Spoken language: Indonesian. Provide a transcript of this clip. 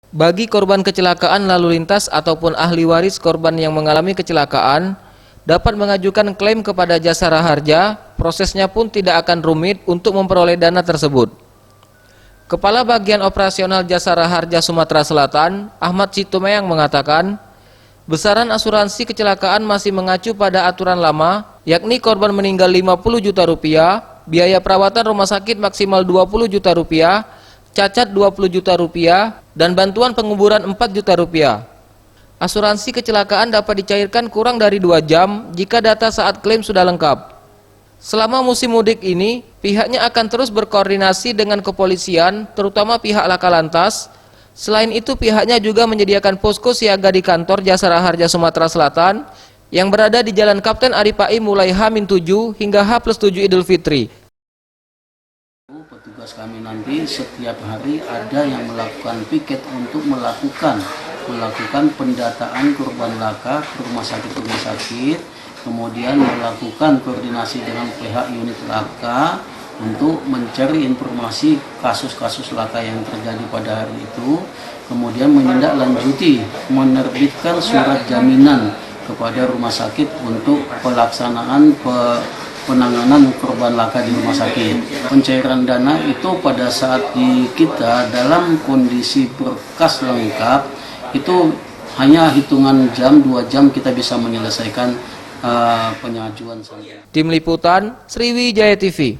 Bagi korban kecelakaan lalu lintas ataupun ahli waris korban yang mengalami kecelakaan dapat mengajukan klaim kepada Jasara Harja, prosesnya pun tidak akan rumit untuk memperoleh dana tersebut. Kepala Bagian Operasional Jasara Harja Sumatera Selatan, Ahmad Situmeyang mengatakan, besaran asuransi kecelakaan masih mengacu pada aturan lama, yakni korban meninggal 50 juta rupiah, biaya perawatan rumah sakit maksimal 20 juta rupiah, cacat 20 juta rupiah, dan bantuan penguburan 4 juta rupiah. Asuransi kecelakaan dapat dicairkan kurang dari 2 jam jika data saat klaim sudah lengkap. Selama musim mudik ini, pihaknya akan terus berkoordinasi dengan kepolisian, terutama pihak Laka Lantas. Selain itu, pihaknya juga menyediakan posko siaga di kantor Jasara Harja Sumatera Selatan yang berada di Jalan Kapten Aripai mulai H-7 hingga H+7 Idul Fitri. Petugas kami nanti setiap hari ada yang melakukan piket untuk melakukan pendataan korban laka ke rumah sakit, kemudian melakukan koordinasi dengan pihak unit laka untuk mencari informasi kasus-kasus laka yang terjadi pada hari itu, kemudian menindaklanjuti menerbitkan surat jaminan kepada rumah sakit untuk pelaksanaan penanganan korban laka di rumah sakit. Pencairan dana itu pada saat di kita dalam kondisi berkas lengkap itu hanya hitungan jam, 2 jam kita bisa menyelesaikan pengajuan. Tim Liputan Sriwijaya TV.